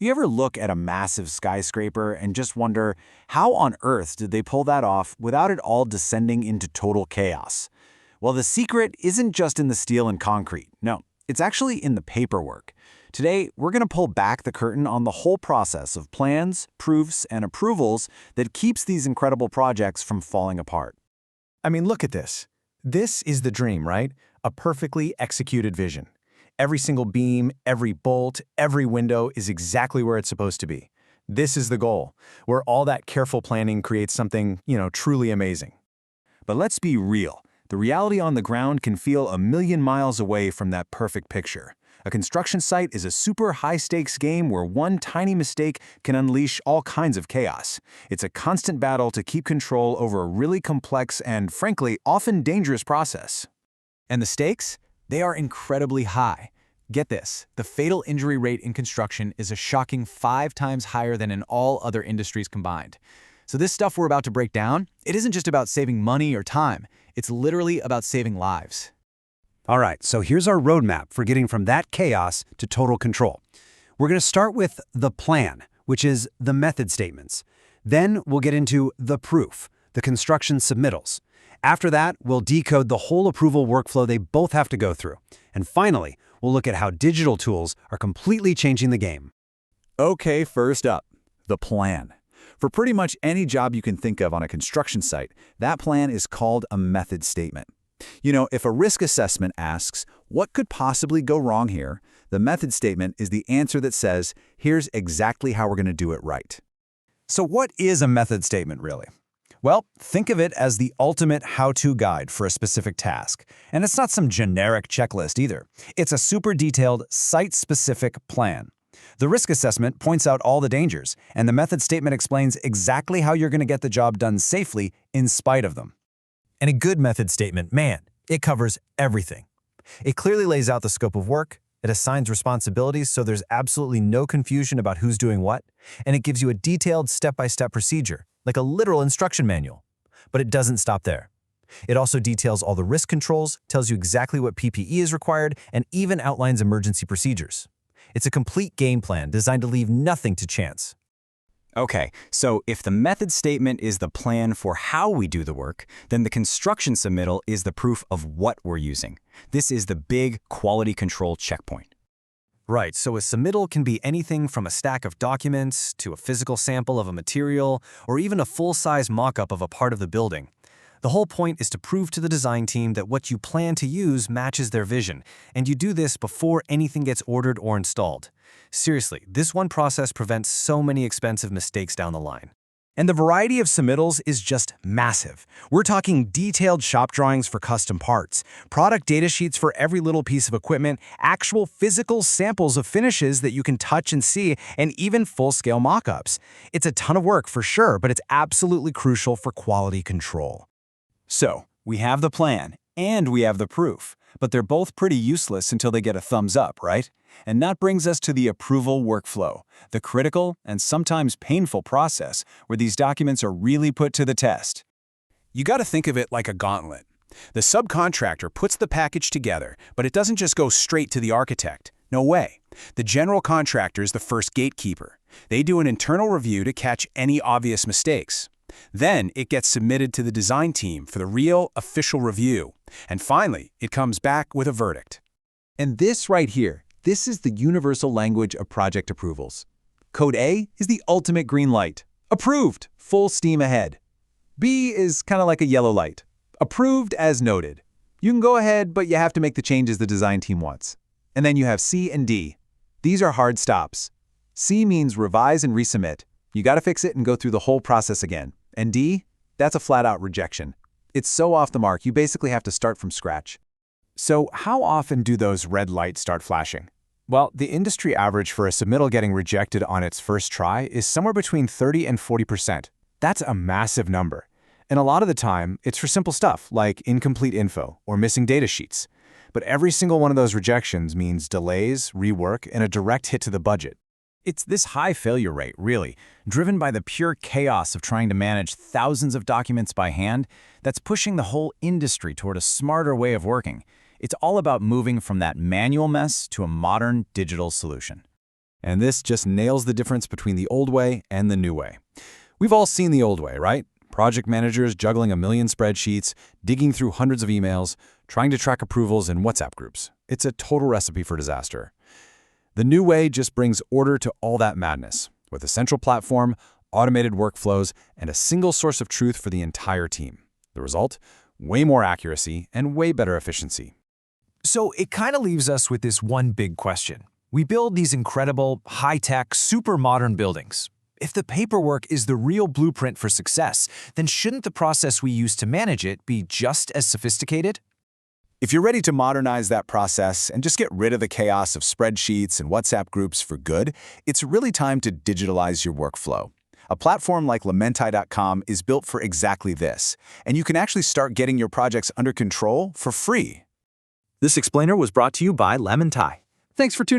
You ever look at a massive skyscraper and just wonder, how on earth did they pull that off without it all descending into total chaos? Well, the secret isn't just in the steel and concrete. No, it's actually in the paperwork. Today, we're going to pull back the curtain on the whole process of plans, proofs, and approvals that keeps these incredible projects from falling apart. I mean, look at this. This is the dream, right? A perfectly executed vision. Every single beam, every bolt, every window is exactly where it's supposed to be. This is the goal, where all that careful planning creates something, truly amazing. But let's be real. The reality on the ground can feel a million miles away from that perfect picture. A construction site is a super high-stakes game where one tiny mistake can unleash all kinds of chaos. It's a constant battle to keep control over a really complex and, frankly, often dangerous process. And the stakes? They are incredibly high. Get this, the fatal injury rate in construction is a shocking 5 times higher than in all other industries combined. So this stuff we're about to break down, it isn't just about saving money or time. It's literally about saving lives. All right, so here's our roadmap for getting from that chaos to total control. We're going to start with the plan, which is the method statements. Then we'll get into the proof, the construction submittals. After that, we'll decode the whole approval workflow they both have to go through. And finally, we'll look at how digital tools are completely changing the game. Okay, first up, the plan. For pretty much any job you can think of on a construction site, that plan is called a method statement. If a risk assessment asks, what could possibly go wrong here, the method statement is the answer that says, here's exactly how we're going to do it right. So what is a method statement, really? Well, think of it as the ultimate how-to guide for a specific task. And it's not some generic checklist either. It's a super detailed, site-specific plan. The risk assessment points out all the dangers, and the method statement explains exactly how you're going to get the job done safely in spite of them. And a good method statement, man, it covers everything. It clearly lays out the scope of work, it assigns responsibilities so there's absolutely no confusion about who's doing what, and it gives you a detailed step-by-step procedure, like a literal instruction manual. But it doesn't stop there. It also details all the risk controls, tells you exactly what PPE is required, and even outlines emergency procedures. It's a complete game plan designed to leave nothing to chance. Okay, so if the method statement is the plan for how we do the work, then the construction submittal is the proof of what we're using. This is the big quality control checkpoint. Right, so a submittal can be anything from a stack of documents to a physical sample of a material or even a full-size mock-up of a part of the building. The whole point is to prove to the design team that what you plan to use matches their vision, and you do this before anything gets ordered or installed. Seriously, this one process prevents so many expensive mistakes down the line. And the variety of submittals is just massive. We're talking detailed shop drawings for custom parts, product data sheets for every little piece of equipment, actual physical samples of finishes that you can touch and see, and even full-scale mock-ups. It's a ton of work for sure, but it's absolutely crucial for quality control. So, we have the plan, and we have the proof, but they're both pretty useless until they get a thumbs up, right? And that brings us to the approval workflow, the critical and sometimes painful process where these documents are really put to the test. You got to think of it like a gauntlet. The subcontractor puts the package together, but it doesn't just go straight to the architect. No way. The general contractor is the first gatekeeper. They do an internal review to catch any obvious mistakes. Then it gets submitted to the design team for the real official review. And finally, it comes back with a verdict. And this right here, this is the universal language of project approvals. Code A is the ultimate green light. Approved, full steam ahead. B is kind of like a yellow light. Approved as noted. You can go ahead, but you have to make the changes the design team wants. And then you have C and D. These are hard stops. C means revise and resubmit. You got to fix it and go through the whole process again. And D, that's a flat-out rejection. It's so off the mark, you basically have to start from scratch. So how often do those red lights start flashing? Well, the industry average for a submittal getting rejected on its first try is somewhere between 30 and 40%. That's a massive number. And a lot of the time, it's for simple stuff like incomplete info or missing data sheets. But every single one of those rejections means delays, rework, and a direct hit to the budget. It's this high failure rate, really, driven by the pure chaos of trying to manage thousands of documents by hand, that's pushing the whole industry toward a smarter way of working. It's all about moving from that manual mess to a modern digital solution. And this just nails the difference between the old way and the new way. We've all seen the old way, right? Project managers juggling a million spreadsheets, digging through hundreds of emails, trying to track approvals in WhatsApp groups. It's a total recipe for disaster. The new way just brings order to all that madness, with a central platform, automated workflows, and a single source of truth for the entire team. The result? Way more accuracy and way better efficiency. So it kind of leaves us with this one big question. We build these incredible, high-tech, super modern buildings. If the paperwork is the real blueprint for success, then shouldn't the process we use to manage it be just as sophisticated? If you're ready to modernize that process and just get rid of the chaos of spreadsheets and WhatsApp groups for good, it's really time to digitalize your workflow. A platform like Lementai.com is built for exactly this, and you can actually start getting your projects under control for free. This explainer was brought to you by Lementai. Thanks for tuning in.